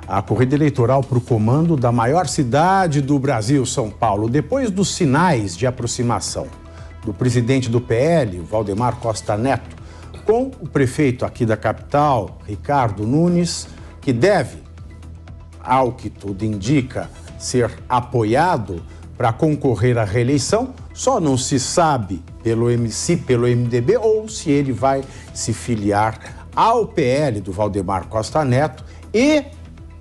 a corrida eleitoral para o comando da maior cidade do Brasil, São Paulo, depois dos sinais de aproximação do presidente do PL, Valdemar Costa Neto, com o prefeito aqui da capital, Ricardo Nunes, que deve, ao que tudo indica, ser apoiado para concorrer à reeleição. Só não se sabe pelo MDB ou se ele vai se filiar ao PL do Valdemar Costa Neto e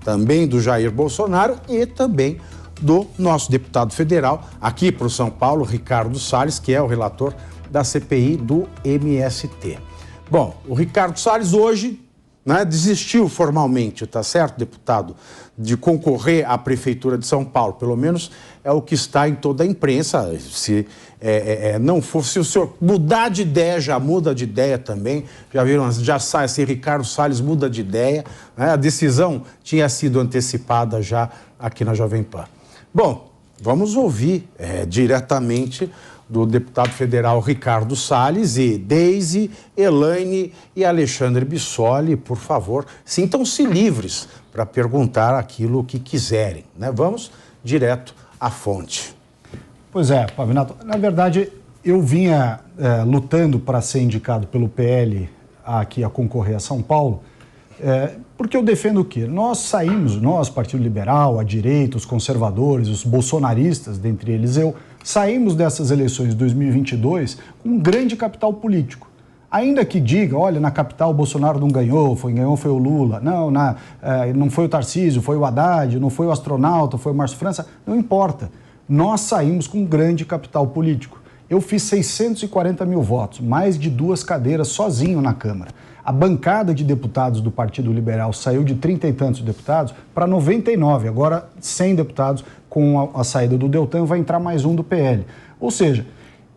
também do Jair Bolsonaro e também do nosso deputado federal aqui para o São Paulo, Ricardo Salles, que é o relator da CPI do MST. Bom, o Ricardo Salles hoje, né, desistiu formalmente, tá certo, deputado, de concorrer à Prefeitura de São Paulo. Pelo menos é o que está em toda a imprensa. Se não for, se o senhor mudar de ideia, já muda de ideia também. Já viram, já sai assim, Ricardo Salles muda de ideia. Né? A decisão tinha sido antecipada já aqui na Jovem Pan. Bom, vamos ouvir diretamente do deputado federal Ricardo Salles e Deise, Elaine e Alexandre Bissoli, por favor, sintam-se livres para perguntar aquilo que quiserem, né? Vamos direto à fonte. Pois é, Pavinato, na verdade eu vinha lutando para ser indicado pelo PL aqui a concorrer a São Paulo, porque eu defendo o quê? Nós, Partido Liberal, a direita, os conservadores, os bolsonaristas, dentre eles eu, saímos dessas eleições de 2022 com um grande capital político. Ainda que diga, olha, na capital o Bolsonaro não ganhou, ganhou foi o Lula, não foi o Tarcísio, foi o Haddad, não foi o astronauta, foi o Márcio França, não importa. Nós saímos com um grande capital político. Eu fiz 640 mil votos, mais de 2 cadeiras sozinho na Câmara. A bancada de deputados do Partido Liberal saiu de 30 e tantos deputados para 99, agora 100 deputados com a saída do Deltan, vai entrar mais um do PL. Ou seja,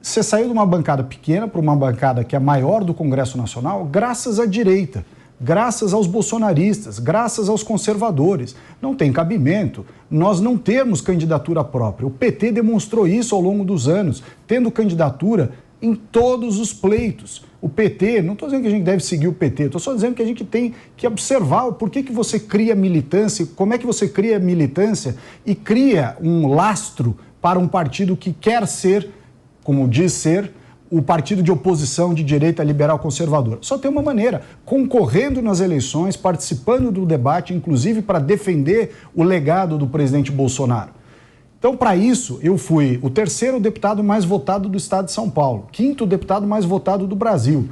você saiu de uma bancada pequena para uma bancada que é maior do Congresso Nacional graças à direita, graças aos bolsonaristas, graças aos conservadores. Não tem cabimento nós não termos candidatura própria. O PT demonstrou isso ao longo dos anos, tendo candidatura em todos os pleitos. O PT, não estou dizendo que a gente deve seguir o PT, estou só dizendo que a gente tem que observar o porquê que você cria militância, como é que você cria militância e cria um lastro para um partido que quer ser, como diz ser, o partido de oposição de direita liberal conservadora. Só tem uma maneira, concorrendo nas eleições, participando do debate, inclusive para defender o legado do presidente Bolsonaro. Então, para isso, eu fui o 3º deputado mais votado do estado de São Paulo, 5º deputado mais votado do Brasil.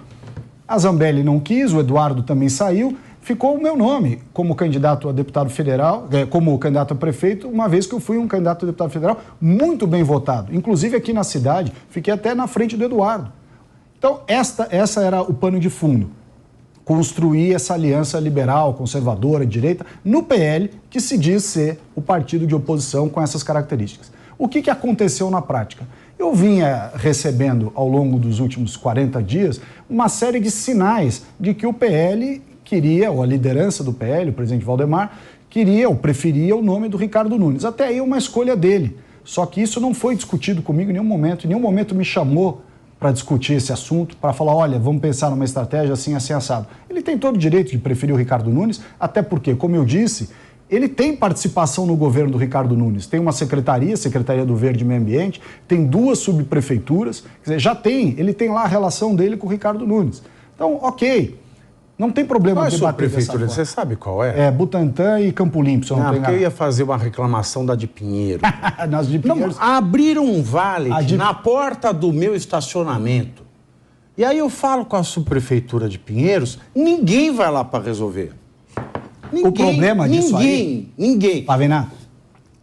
A Zambelli não quis, o Eduardo também saiu, ficou o meu nome como candidato a deputado federal, como candidato a prefeito, uma vez que eu fui um candidato a deputado federal muito bem votado. Inclusive aqui na cidade, fiquei até na frente do Eduardo. Então, essa era o pano de fundo. Construir essa aliança liberal, conservadora, direita, no PL, que se diz ser o partido de oposição com essas características. O que aconteceu na prática? Eu vinha recebendo, ao longo dos últimos 40 dias, uma série de sinais de que o PL queria, ou a liderança do PL, o presidente Valdemar, queria ou preferia o nome do Ricardo Nunes. Até aí uma escolha dele. Só que isso não foi discutido comigo em nenhum momento me chamou para discutir esse assunto, para falar, olha, vamos pensar numa estratégia assim, assim, assado. Ele tem todo o direito de preferir o Ricardo Nunes, até porque, como eu disse, ele tem participação no governo do Ricardo Nunes. Tem uma secretaria, Secretaria do Verde e Meio Ambiente, tem 2 subprefeituras, quer dizer, ele tem lá a relação dele com o Ricardo Nunes. Então, ok, não tem problema debater dessa prefeitura, você sabe qual é? É Butantã e Campo Limpo, se eu não porque eu ia fazer uma reclamação da de Pinheiro. Nas de Pinheiros... Abriram um valet na porta do meu estacionamento. E aí eu falo com a subprefeitura de Pinheiros, ninguém vai lá para resolver. O problema disso aí... Ninguém. Pavinato,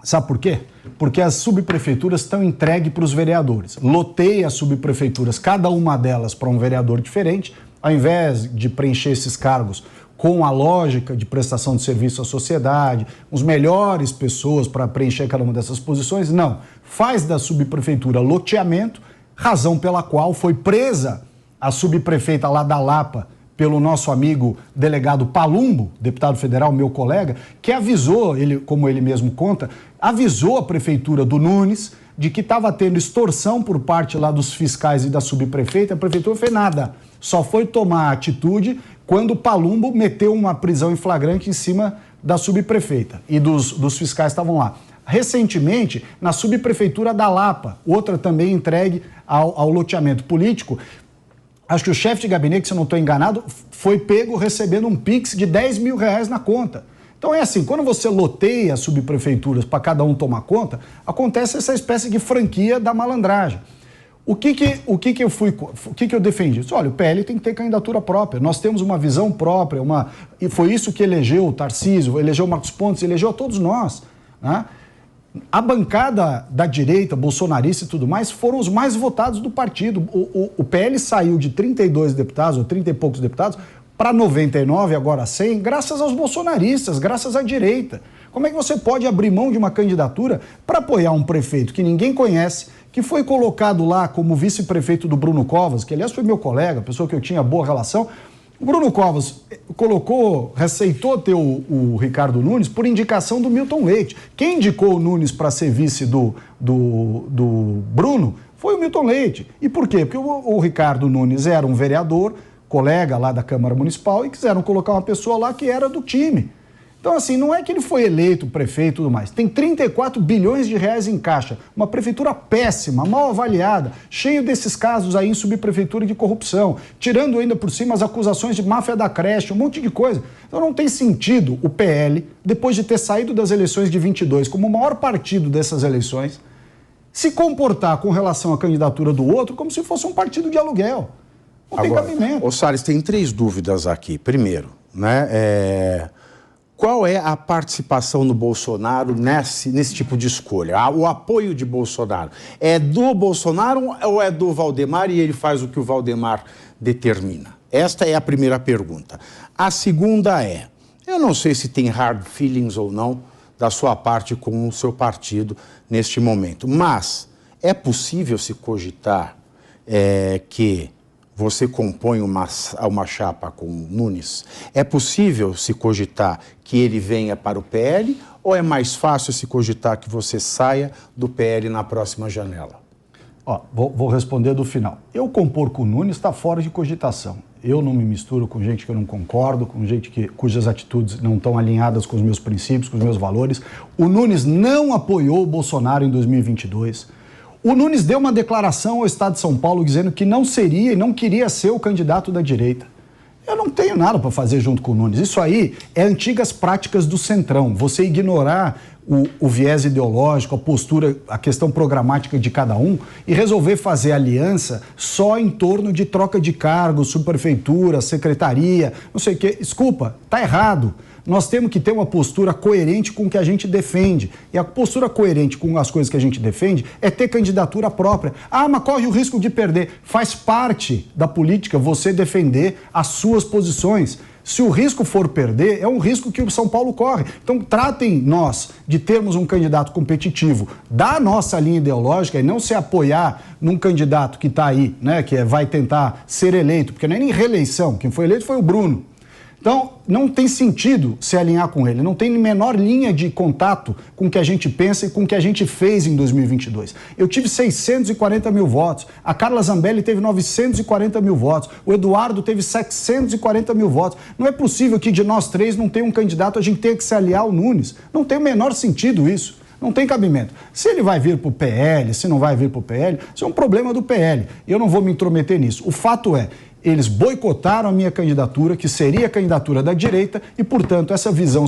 sabe por quê? Porque as subprefeituras estão entregues para os vereadores. Loteia as subprefeituras, cada uma delas para um vereador diferente. Ao invés de preencher esses cargos com a lógica de prestação de serviço à sociedade, os melhores pessoas para preencher cada uma dessas posições, não. Faz da subprefeitura loteamento, razão pela qual foi presa a subprefeita lá da Lapa pelo nosso amigo delegado Palumbo, deputado federal, meu colega, que avisou, como ele mesmo conta, avisou a prefeitura do Nunes de que estava tendo extorsão por parte lá dos fiscais e da subprefeita. A prefeitura não fez nada. Só foi tomar atitude quando o Palumbo meteu uma prisão em flagrante em cima da subprefeita e dos fiscais que estavam lá. Recentemente, na subprefeitura da Lapa, outra também entregue ao loteamento político, acho que o chefe de gabinete, se eu não estou enganado, foi pego recebendo um Pix de R$10 mil na conta. Então é assim, quando você loteia as subprefeituras para cada um tomar conta, acontece essa espécie de franquia da malandragem. O que eu defendi? Olha, o PL tem que ter candidatura própria. Nós temos uma visão própria, e foi isso que elegeu o Tarcísio, elegeu o Marcos Pontes, elegeu a todos nós, né? A bancada da direita, bolsonarista e tudo mais, foram os mais votados do partido. O PL saiu de 32 deputados, ou 30 e poucos deputados, para 99, agora 100, graças aos bolsonaristas, graças à direita. Como é que você pode abrir mão de uma candidatura para apoiar um prefeito que ninguém conhece, que foi colocado lá como vice-prefeito do Bruno Covas, que aliás foi meu colega, pessoa que eu tinha boa relação. O Bruno Covas receitou ter o Ricardo Nunes por indicação do Milton Leite. Quem indicou o Nunes para ser vice do Bruno foi o Milton Leite. E por quê? Porque o Ricardo Nunes era um vereador, colega lá da Câmara Municipal, e quiseram colocar uma pessoa lá que era do time. Então, assim, não é que ele foi eleito prefeito e tudo mais. Tem 34 bilhões de reais em caixa. Uma prefeitura péssima, mal avaliada, cheio desses casos aí em subprefeitura de corrupção, tirando ainda por cima as acusações de máfia da creche, um monte de coisa. Então não tem sentido o PL, depois de ter saído das eleições de 22 como o maior partido dessas eleições, se comportar com relação à candidatura do outro como se fosse um partido de aluguel. Não tem cabimento. Ô Salles, tem 3 dúvidas aqui. Primeiro, né, qual é a participação do Bolsonaro nesse tipo de escolha? O apoio de Bolsonaro é do Bolsonaro ou é do Valdemar e ele faz o que o Valdemar determina? Esta é a primeira pergunta. A segunda é, eu não sei se tem hard feelings ou não da sua parte com o seu partido neste momento, mas é possível se cogitar que você compõe uma chapa com o Nunes? É possível se cogitar que ele venha para o PL ou é mais fácil se cogitar que você saia do PL na próxima janela? Vou responder do final. Eu compor com o Nunes está fora de cogitação. Eu não me misturo com gente que eu não concordo, com gente cujas atitudes não estão alinhadas com os meus princípios, com os meus valores. O Nunes não apoiou o Bolsonaro em 2022. O Nunes deu uma declaração ao Estado de São Paulo dizendo que não seria e não queria ser o candidato da direita. Eu não tenho nada para fazer junto com o Nunes. Isso aí é antigas práticas do Centrão. Você ignorar o viés ideológico, a postura, a questão programática de cada um e resolver fazer aliança só em torno de troca de cargos, subprefeitura, secretaria, não sei o quê. Desculpa, tá errado. Nós temos que ter uma postura coerente com o que a gente defende. E a postura coerente com as coisas que a gente defende é ter candidatura própria. Mas corre o risco de perder. Faz parte da política você defender as suas posições. Se o risco for perder, é um risco que o São Paulo corre. Então, tratem nós de termos um candidato competitivo da nossa linha ideológica e não se apoiar num candidato que está aí, né, que vai tentar ser eleito, porque não é nem reeleição. Quem foi eleito foi o Bruno. Então, não tem sentido se alinhar com ele, não tem menor linha de contato com o que a gente pensa e com o que a gente fez em 2022. Eu tive 640 mil votos, a Carla Zambelli teve 940 mil votos, o Eduardo teve 740 mil votos. Não é possível que de nós 3 não tenha um candidato, a gente tenha que se aliar ao Nunes. Não tem o menor sentido isso. Não tem cabimento. Se ele vai vir para o PL, se não vai vir para o PL, isso é um problema do PL. Eu não vou me intrometer nisso. O fato é, eles boicotaram a minha candidatura, que seria a candidatura da direita, e, portanto, essa visão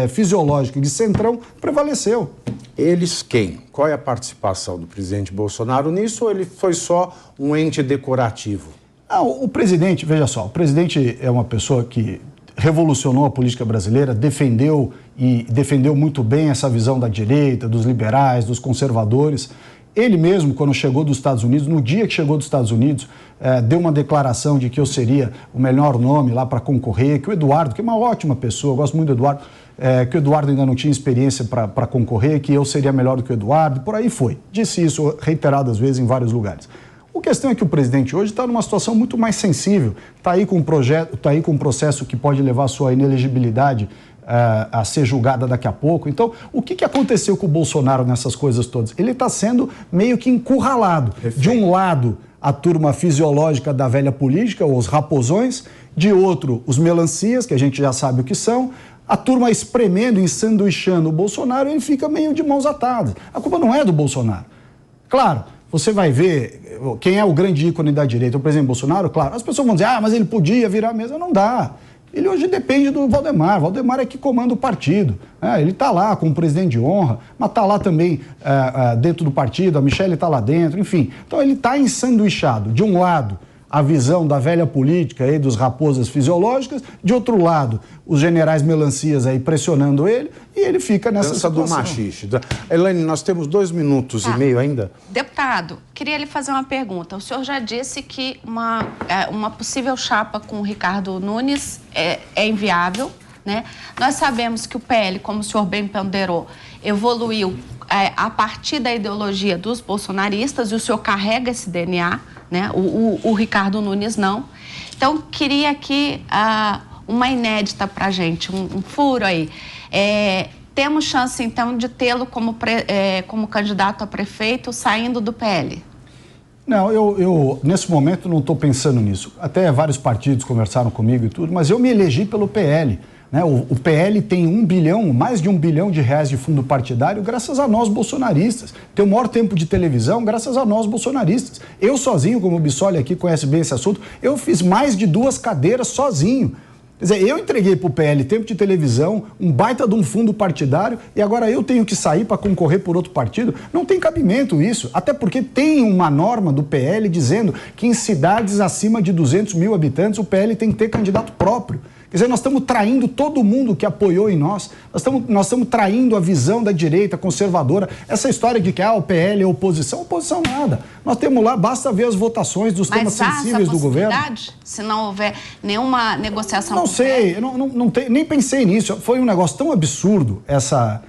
fisiológica de centrão prevaleceu. Eles quem? Qual é a participação do presidente Bolsonaro nisso ou ele foi só um ente decorativo? O presidente, veja só, o presidente é uma pessoa que revolucionou a política brasileira, defendeu muito bem essa visão da direita, dos liberais, dos conservadores. Ele mesmo, quando chegou dos Estados Unidos, no dia que chegou dos Estados Unidos, deu uma declaração de que eu seria o melhor nome lá para concorrer, que o Eduardo, que é uma ótima pessoa, eu gosto muito do Eduardo, que o Eduardo ainda não tinha experiência para concorrer, que eu seria melhor do que o Eduardo, por aí foi. Disse isso reiteradas vezes em vários lugares. A questão é que o presidente hoje está numa situação muito mais sensível, está aí com um processo que pode levar a sua inelegibilidade a ser julgada daqui a pouco. Então, o que aconteceu com o Bolsonaro nessas coisas todas? Ele está sendo meio que encurralado. Perfeito. De um lado, a turma fisiológica da velha política, os raposões, de outro, os melancias, que a gente já sabe o que são, a turma espremendo, ensanduichando o Bolsonaro, ele fica meio de mãos atadas. A culpa não é do Bolsonaro. Claro, você vai ver quem é o grande ícone da direita, o presidente Bolsonaro, claro, as pessoas vão dizer, mas ele podia virar a mesa. Não dá. Ele hoje depende do Valdemar. Valdemar é que comanda o partido. Ele está lá como presidente de honra, mas está lá também dentro do partido, a Michelle está lá dentro, enfim. Então ele está ensanduichado. De um lado, a visão da velha política aí dos raposas fisiológicas, de outro lado, os generais melancias aí pressionando ele, e ele fica nessa situação. Do machixe. Elaine, nós temos 2 minutos e meio ainda. Deputado, queria lhe fazer uma pergunta. O senhor já disse que uma possível chapa com o Ricardo Nunes é inviável, né? Nós sabemos que o PL, como o senhor bem ponderou, evoluiu a partir da ideologia dos bolsonaristas, e o senhor carrega esse DNA, né? O Ricardo Nunes não. Então, queria aqui uma inédita para a gente, um furo aí. Temos chance, então, de tê-lo como candidato a prefeito saindo do PL? Não, eu nesse momento não estou pensando nisso. Até vários partidos conversaram comigo e tudo, mas eu me elegi pelo PL. Né? O PL tem mais de 1 bilhão de reais de fundo partidário graças a nós bolsonaristas. Tem o maior tempo de televisão graças a nós bolsonaristas. Eu sozinho, como o Bissoli aqui conhece bem esse assunto, eu fiz mais de 2 cadeiras sozinho. Quer dizer, eu entreguei para o PL tempo de televisão, um baita de um fundo partidário, e agora eu tenho que sair para concorrer por outro partido. Não tem cabimento isso, até porque tem uma norma do PL dizendo que em cidades acima de 200 mil habitantes o PL tem que ter candidato próprio. Quer dizer, nós estamos traindo todo mundo que apoiou em nós estamos traindo a visão da direita conservadora. Essa história de que o PL é oposição nada. Nós temos lá, basta ver as votações dos temas sensíveis do governo. Se não houver nenhuma negociação? Não sei, nem pensei nisso. Foi um negócio tão absurdo essa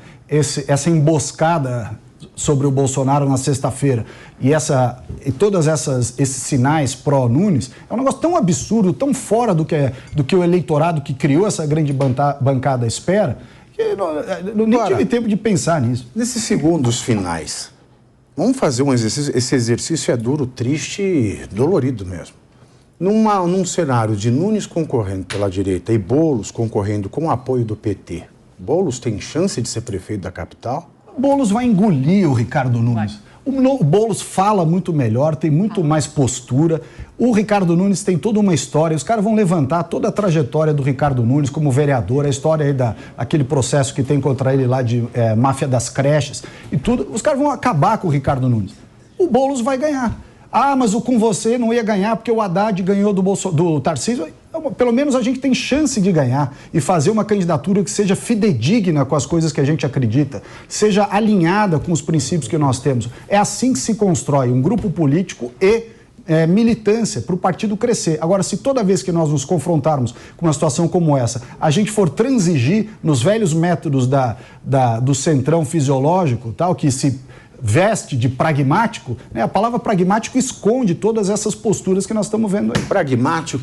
emboscada sobre o Bolsonaro na sexta-feira e todos esses sinais pró-Nunes, é um negócio tão absurdo, tão fora do que o eleitorado que criou essa grande bancada espera, que eu nem tive tempo de pensar nisso. Nesses segundos finais, vamos fazer um exercício. Esse exercício é duro, triste e dolorido mesmo. Num cenário de Nunes concorrendo pela direita e Boulos concorrendo com o apoio do PT, Boulos tem chance de ser prefeito da capital? Boulos vai engolir o Ricardo Nunes. O Boulos fala muito melhor, tem muito mais postura. O Ricardo Nunes tem toda uma história. Os caras vão levantar toda a trajetória do Ricardo Nunes como vereador, a história aí daquele processo que tem contra ele lá de máfia das creches e tudo. Os caras vão acabar com o Ricardo Nunes. O Boulos vai ganhar. Mas o com você não ia ganhar porque o Haddad ganhou do Tarcísio. Pelo menos a gente tem chance de ganhar e fazer uma candidatura que seja fidedigna com as coisas que a gente acredita, seja alinhada com os princípios que nós temos. É assim que se constrói um grupo político e militância para o partido crescer. Agora, se toda vez que nós nos confrontarmos com uma situação como essa, a gente for transigir nos velhos métodos do centrão fisiológico, tal, que se veste de pragmático, né? A palavra pragmático esconde todas essas posturas que nós estamos vendo aí. Pragmático